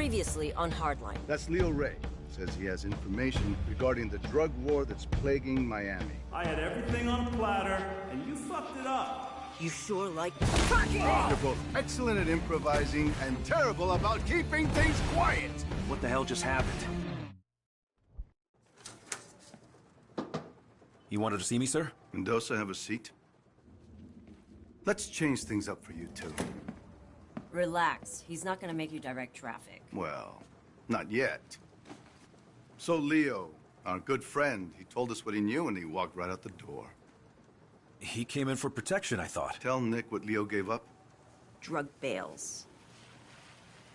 Previously on Hardline. That's Leo Ray. Says he has information regarding the drug war that's plaguing Miami. I had everything on a platter, and you fucked it up. You sure like... You're both excellent at improvising and terrible about keeping things quiet. What the hell just happened? You wanted to see me, sir? Mendoza, have a seat. Let's change things up for you two. Relax. He's not gonna make you direct traffic. Well, not yet. So Leo, our good friend, he told us what he knew and he walked right out the door. He came in for protection, I thought. Tell Nick what Leo gave up. Drug bales.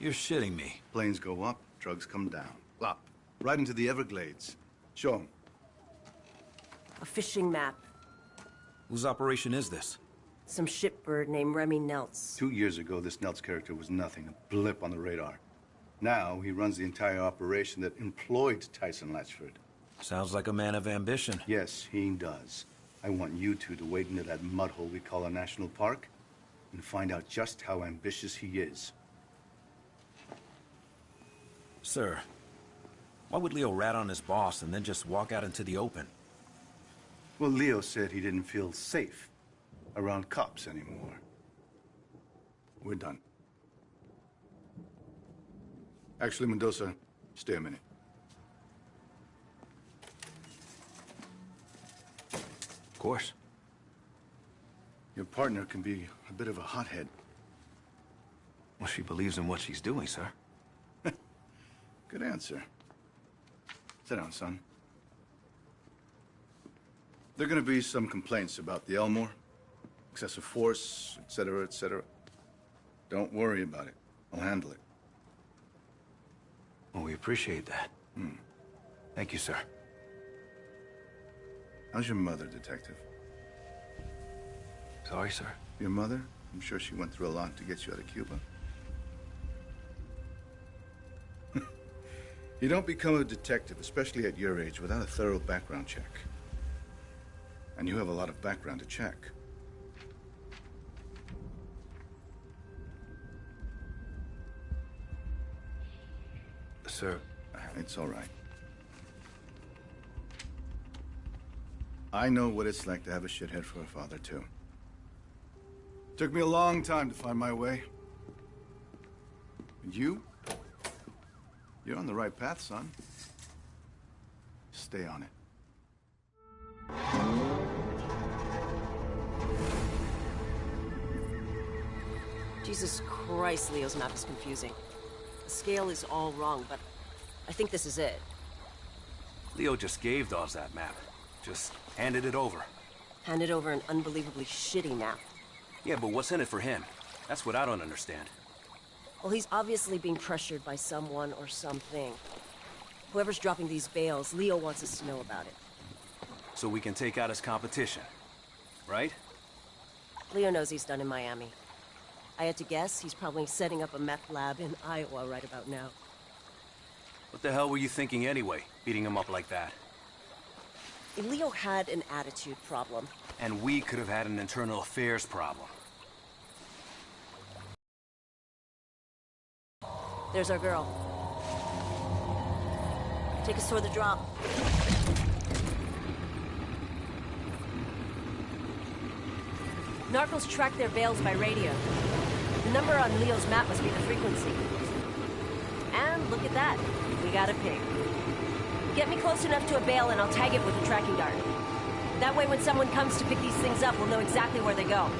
You're shitting me. Planes go up, drugs come down. Up, right into the Everglades. Show him. A fishing map. Whose operation is this? Some shipbird named Remy Neltz. 2 years ago, this Neltz character was nothing, a blip on the radar. Now, he runs the entire operation that employed Tyson Latchford. Sounds like a man of ambition. Yes, he does. I want you two to wade into that mud hole we call a national park and find out just how ambitious he is. Sir, why would Leo rat on his boss and then just walk out into the open? Well, Leo said he didn't feel safe around cops anymore. We're done. Actually, Mendoza, stay a minute. Of course. Your partner can be a bit of a hothead. Well, she believes in what she's doing, sir. Good answer. Sit down, son. There are gonna be some complaints about the Elmore. Excessive force, etc., etc. Don't worry about it. I'll handle it. Well, we appreciate that. Thank you, sir. How's your mother, Detective? Sorry, sir. Your mother? I'm sure she went through a lot to get you out of Cuba. You don't become a detective, especially at your age, without a thorough background check. And you have a lot of background to check. Sir, it's all right. I know what it's like to have a shithead for a father, too. Took me a long time to find my way. And you're on the right path, son. Stay on it. Jesus Christ, Leo's map is confusing. The scale is all wrong, but I think this is it. Leo just gave Dawes that map. Just handed it over. Handed over an unbelievably shitty map. Yeah, but what's in it for him? That's what I don't understand. Well, he's obviously being pressured by someone or something. Whoever's dropping these bales, Leo wants us to know about it. So we can take out his competition, right? Leo knows he's done in Miami. I had to guess he's probably setting up a meth lab in Iowa right about now. What the hell were you thinking anyway, beating him up like that? Leo had an attitude problem. And we could have had an internal affairs problem. There's our girl. Take us toward the drop. Narcos track their bales by radio. The number on Leo's map must be the frequency. And look at that. We got a pig. Get me close enough to a bale and I'll tag it with a tracking dart. That way when someone comes to pick these things up, we'll know exactly where they go.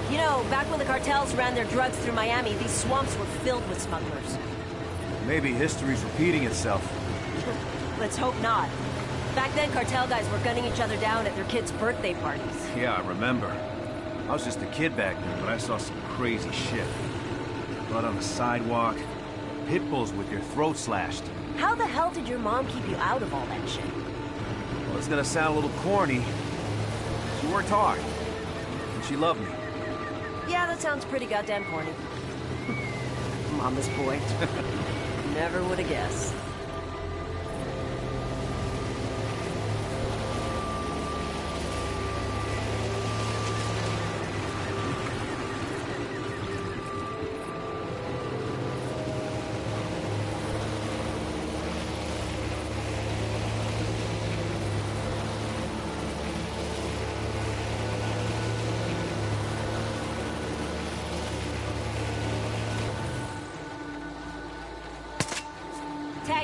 You know, back when the cartels ran their drugs through Miami, these swamps were filled with smugglers. Maybe history's repeating itself. Let's hope not. Back then, cartel guys were gunning each other down at their kids' birthday parties. Yeah, I remember. I was just a kid back then, but I saw some crazy shit. Blood on the sidewalk, pit bulls with their throats slashed. How the hell did your mom keep you out of all that shit? Well, it's gonna sound a little corny. She worked hard, and she loved me. Yeah, that sounds pretty goddamn corny. Mama's boy. Never would have guessed.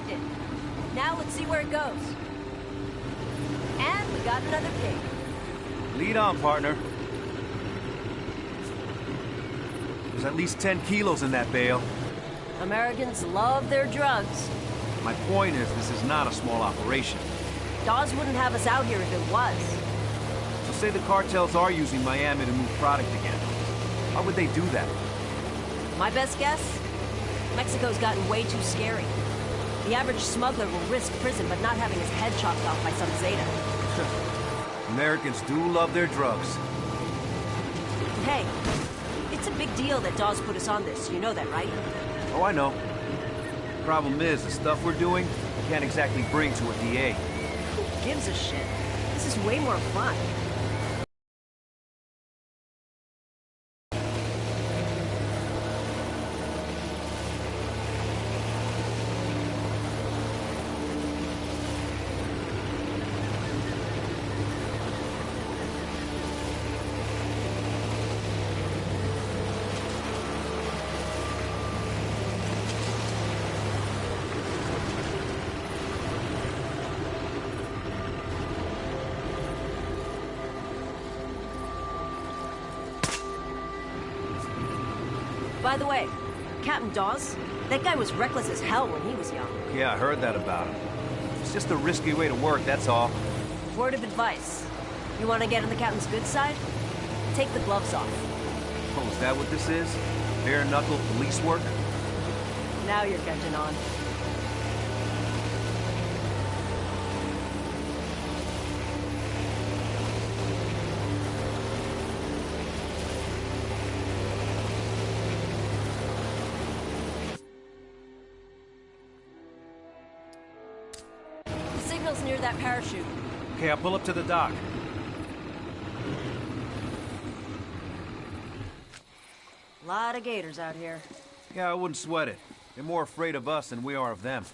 tagged it. Now let's see where it goes. And we got another pig. Lead on, partner. There's at least 10 kilos in that bale. Americans love their drugs. My point is, this is not a small operation. Dawes wouldn't have us out here if it was. So say the cartels are using Miami to move product again. Why would they do that? My best guess? Mexico's gotten way too scary. The average smuggler will risk prison but not having his head chopped off by some Zeta. Americans do love their drugs. Hey, it's a big deal that Dawes put us on this. You know that, right? Oh, I know. Problem is, the stuff we're doing, we can't exactly bring to a DA. Who gives a shit? This is way more fun. By the way, Captain Dawes, that guy was reckless as hell when he was young. Yeah, I heard that about him. It's just a risky way to work, that's all. Word of advice. You want to get on the captain's good side? Take the gloves off. Oh, is that what this is? Bare-knuckle police work? Now you're catching on. The signal's near that parachute. Okay, I'll pull up to the dock. Lot of gators out here. Yeah, I wouldn't sweat it. They're more afraid of us than we are of them.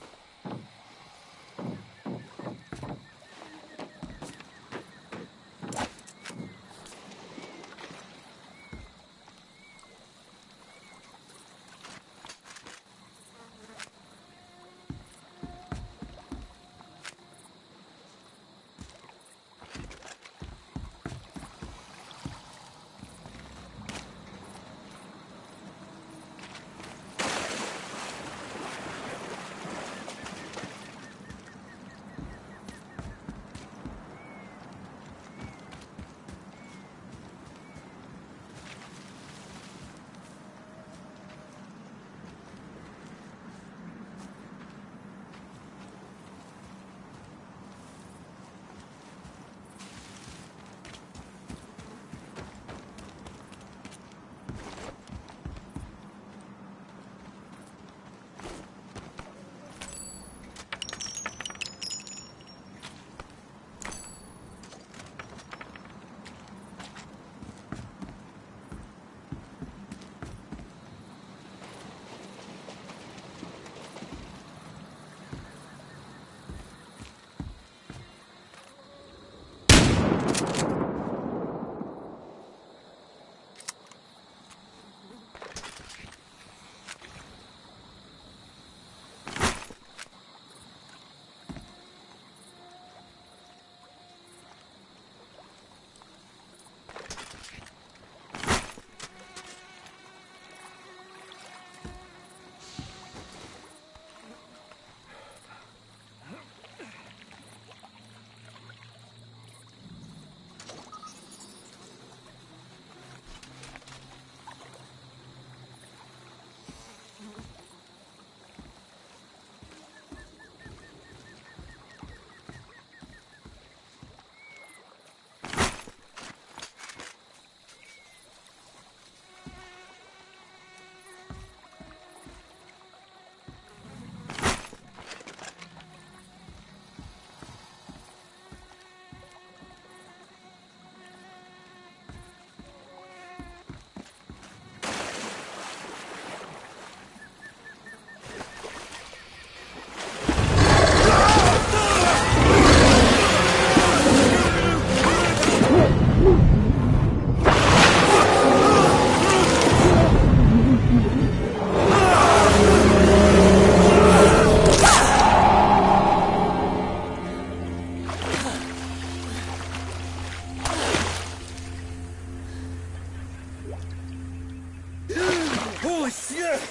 Holy shit!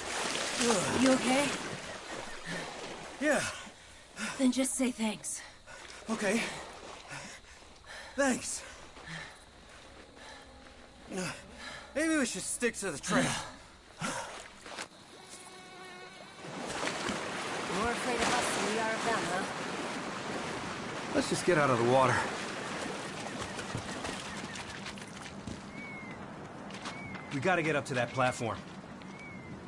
You okay? Yeah, Then just say thanks. okay. Thanks. Maybe we should stick to the trail. More afraid of us than we are of them, huh? Let's just get out of the water. We gotta get up to that platform.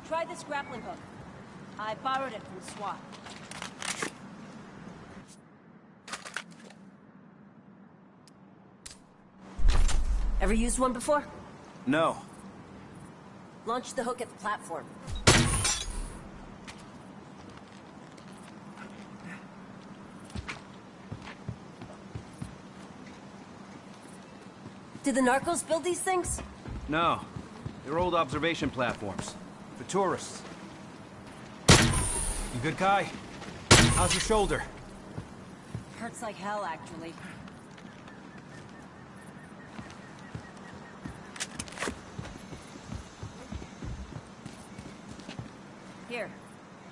Try this grappling hook. I borrowed it from SWAT. Ever used one before? No. Launch the hook at the platform. Did the narcos build these things? No. They're old observation platforms. For tourists. You good, Kai? How's your shoulder? Hurts like hell, actually. Here.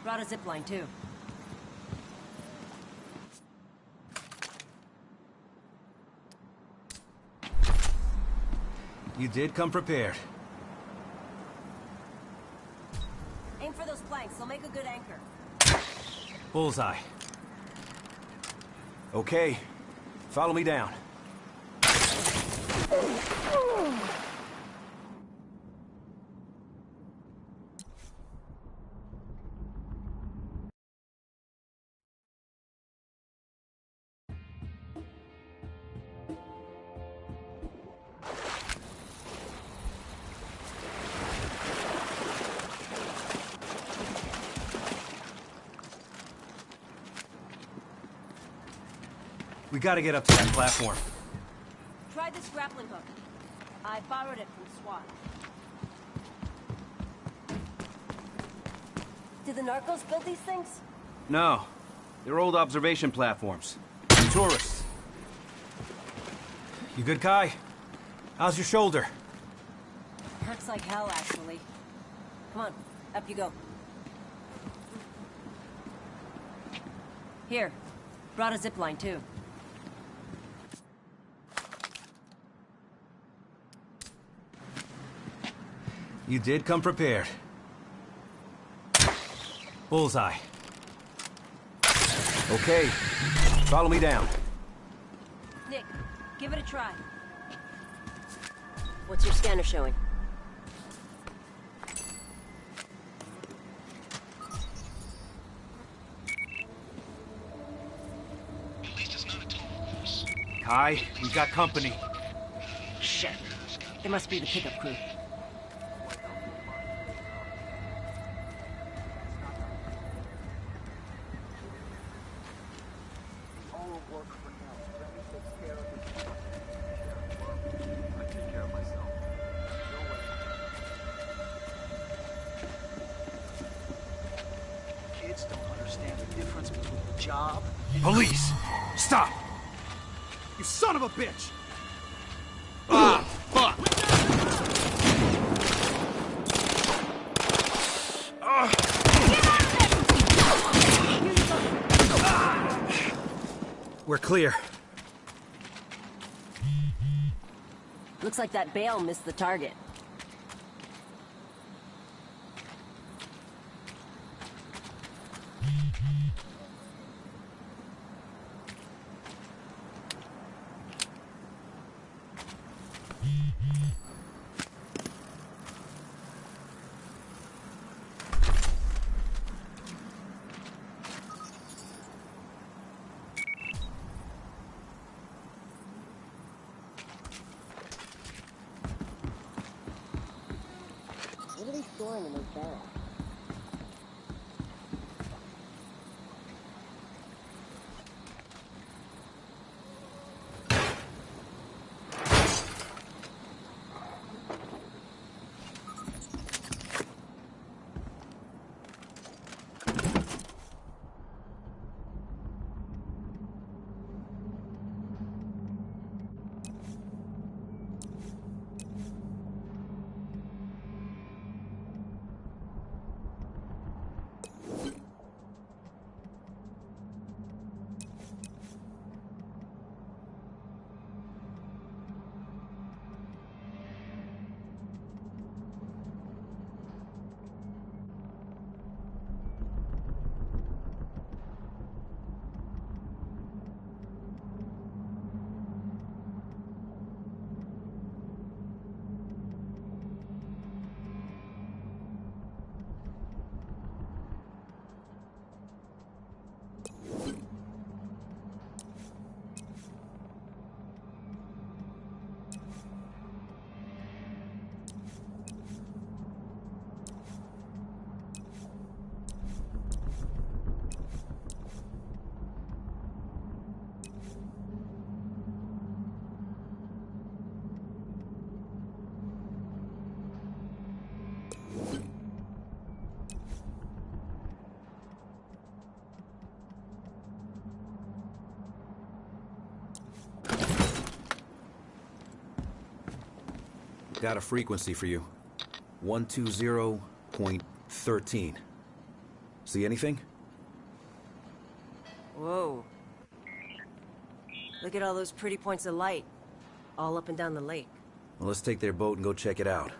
Brought a zipline, too. You did come prepared. Aim for those planks. They'll make a good anchor. Bullseye. Okay. Follow me down. We gotta get up to that platform. Try this grappling hook. I borrowed it from SWAT. Did the narcos build these things? No. They're old observation platforms. For tourists. You good, Kai? How's your shoulder? Hurts like hell, actually. Come on, up you go. Here. Brought a zipline, too. You did come prepared. Bullseye. Okay. Follow me down. Nick, give it a try. What's your scanner showing? Kai, we got company. Shit. It must be the pickup crew. Kids don't understand the difference between a job and... Police! Stop! You son of a bitch! Ah, fuck! We're clear. Looks like that bale missed the target. What are they storing in those barrels? Got a frequency for you. 120.13. See anything? Whoa. Look at all those pretty points of light. All up and down the lake. Well, let's take their boat and go check it out.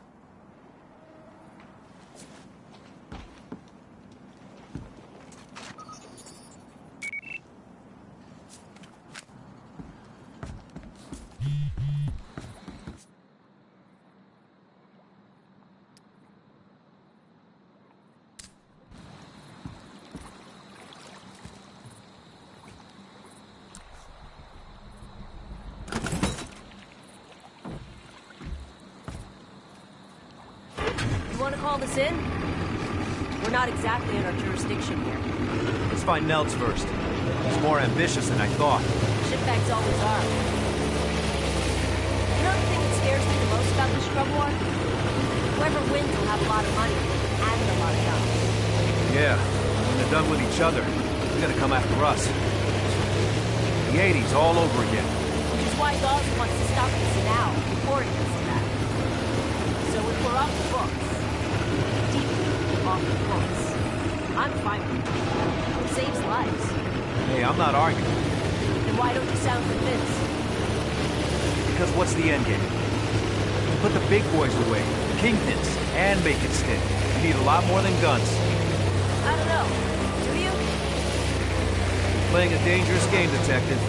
Want to call this in? We're not exactly in our jurisdiction here. Let's find Nelts first. He's more ambitious than I thought. Shitbags always are. You know the thing that scares me the most about this scrub war? Whoever wins will have a lot of money and a lot of guns. Yeah, when they're done with each other, they're gonna come after us. The 80s all over again. Which is why Dawes wants to stop this now, before it gets to that. So if we're off the books, deeply off the books, I'm fine with it. It saves lives. Hey, I'm not arguing. Then why don't you sound convinced? Because what's the end game? Put the big boys away, kingpins, and make it stick. You need a lot more than guns. I don't know. Do you? Playing a dangerous game, Detective.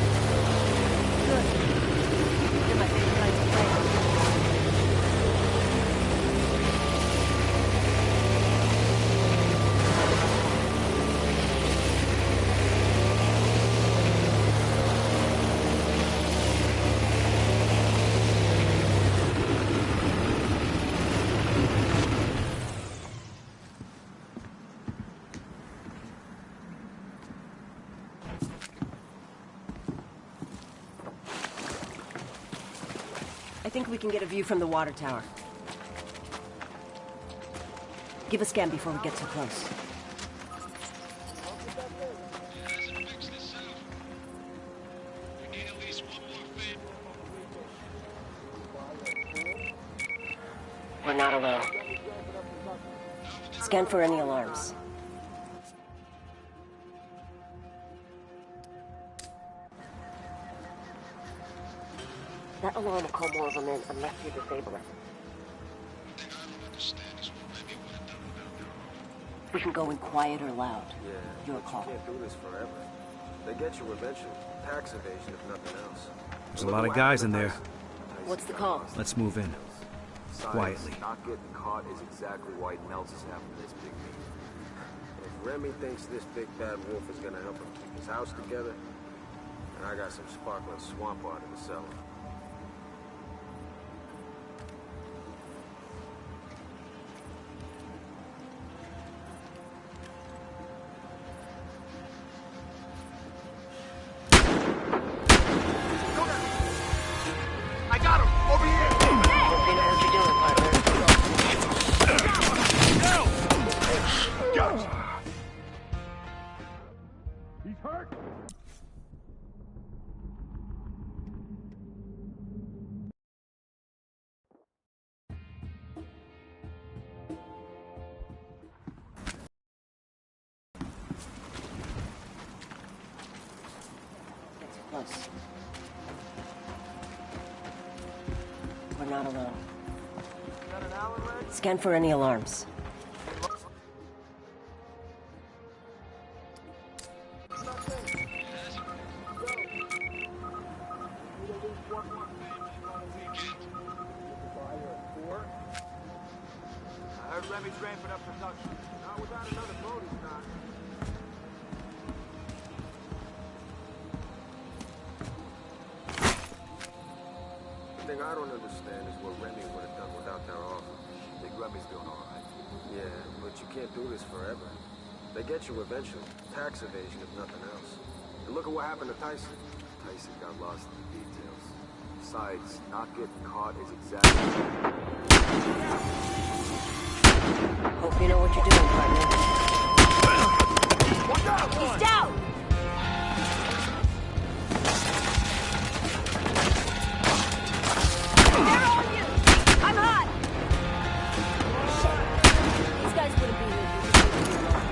Good. They're my favorite kinds of play. I think we can get a view from the water tower. Give a scan before we get too close. We're not alone. Scan for any alarms. That alarm will call more of them in unless you disable it. We can go in quiet or loud. Yeah, Your but call. you can't do this forever. They get you eventually. Tax evasion, if nothing else. There's a lot of guys in there. What's the call? Let's move in. Besides, Quietly. Not getting caught is exactly why Nels is having this big meeting. If Remy thinks this big bad wolf is gonna help him keep his house together, and I got some sparkling swamp art in the cellar. I got him! Over here! Hope you know what you're doing, partner. He's hurt! Get too close. We're not alone. Scan for any alarms. I heard Remy's ramping up production. Not without another boat, he's not. The thing I don't understand is what Remy would have done without their offer. Big Remy's doing all right. Yeah, but you can't do this forever. They get you eventually. Tax evasion, if nothing else. And look at what happened to Tyson. Tyson got lost in the details. Besides, not getting caught is exactly... You know what you're doing, partner. He's down! They're on you! I'm hot! Shit. These guys wouldn't be here if you just leave me alone.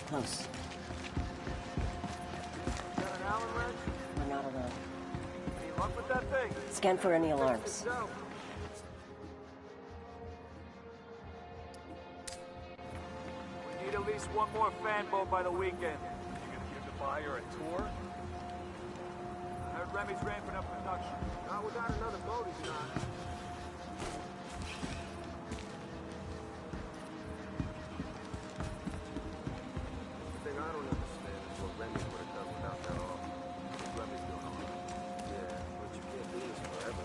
Close. Is that an Allen wrench? We're not alone. Any luck with that thing? Scan for any alarms. We need at least one more fan boat by the weekend. You gonna give the buyer a tour? I heard Remy's ramping up production. Not without another boat, he's not. The thing I don't understand is what Remy would have done without that offer. Remy's doing all right. Yeah, but you can't do this forever.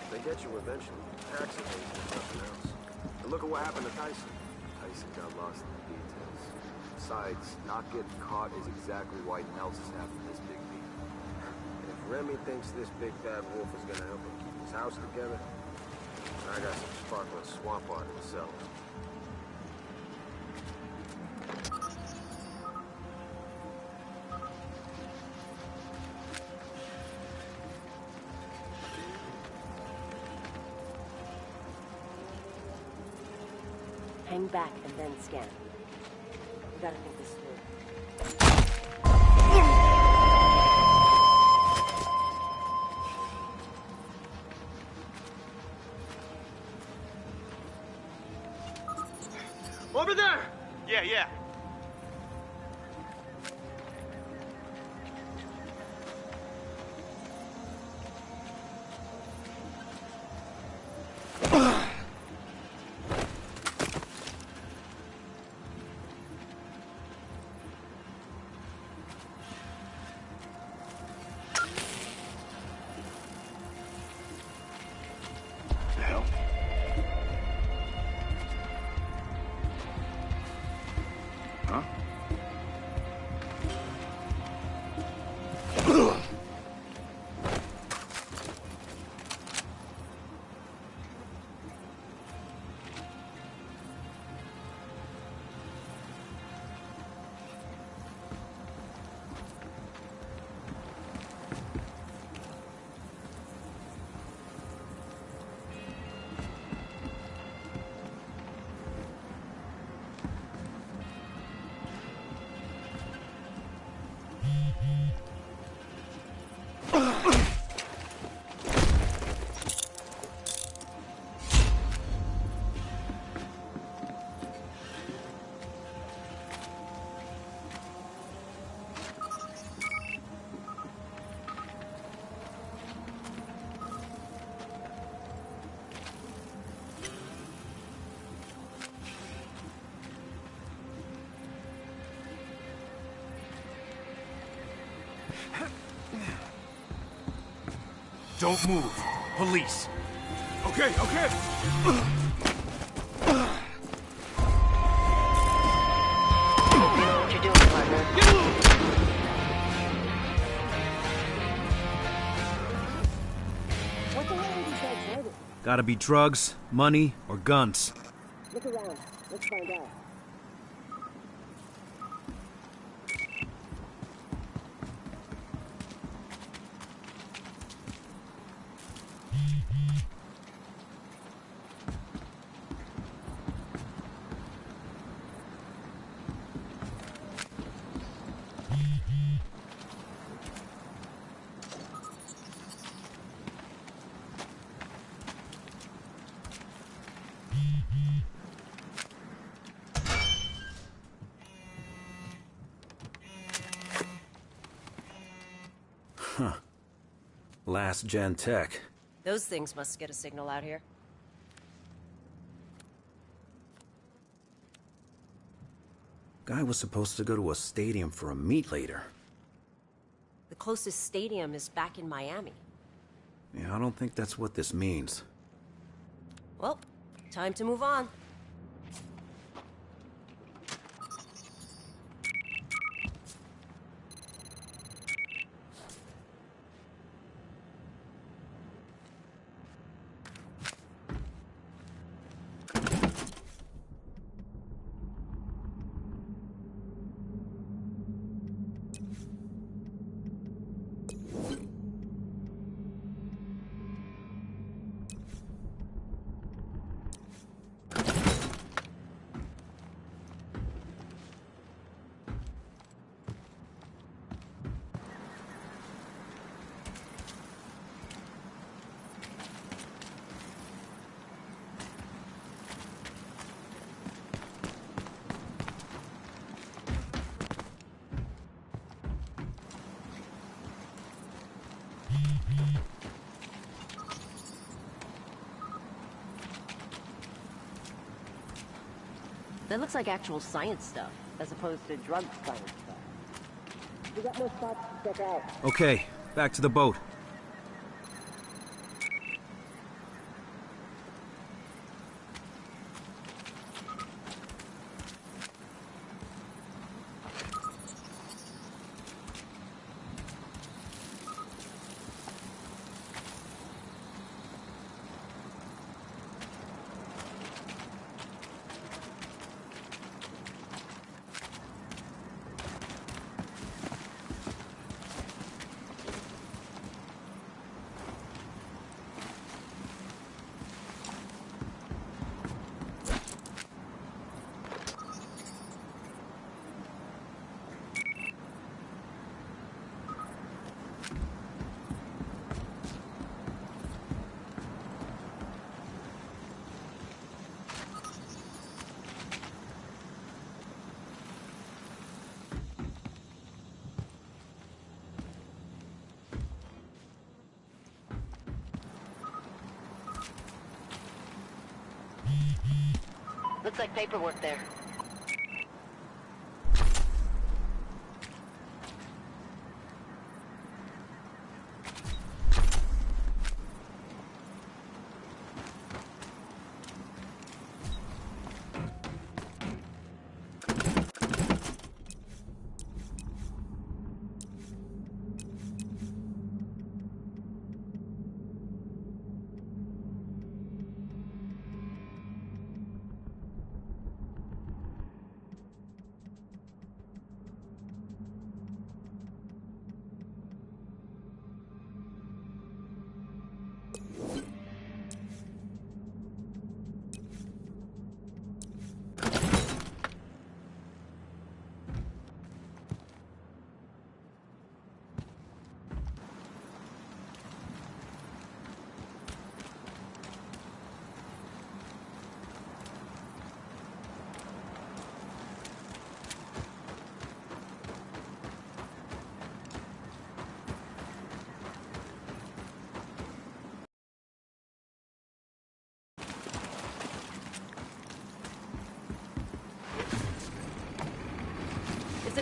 They get you eventually. Tax evasion and nothing else. And look at what happened to Tyson. Tyson got lost in the details. Besides, not getting caught is exactly why Nels is having this big beat. And if Remy thinks this big bad wolf is gonna help him keep his house together, I got some sparkling swamp art in the cellar. Hang back and then scan. We gotta think this through. Over there! Yeah. Don't move. Police. Okay, okay. You know what you're doing, partner. What the hell are these guys hiding? Gotta be drugs, money, or guns. Look around. Let's find out. Last gen tech. Those things must get a signal out here. Guy was supposed to go to a stadium for a meet later. The closest stadium is back in Miami. Yeah, I don't think that's what this means. Well, time to move on. That looks like actual science stuff, as opposed to drug science stuff. We got more spots to check out. Okay, back to the boat. Looks like paperwork there.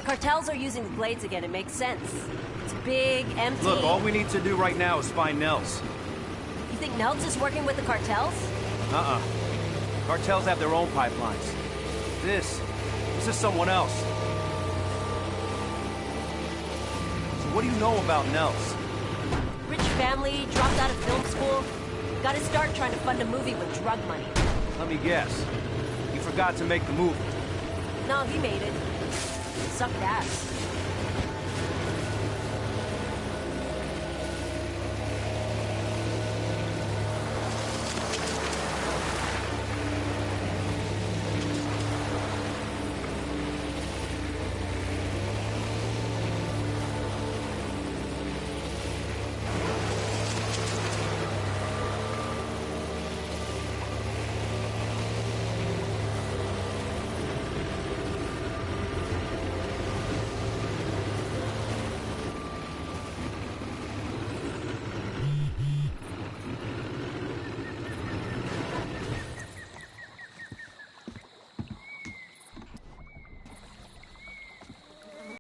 Cartels are using the Glades again, it makes sense. It's big, empty... Look, all we need to do right now is find Nels. You think Nelts is working with the cartels? Uh-uh. Cartels have their own pipelines. This is someone else. So what do you know about Nels? Rich family, dropped out of film school. Got his start trying to fund a movie with drug money. Let me guess. You forgot to make the movie. No, he made it. Sucked ass.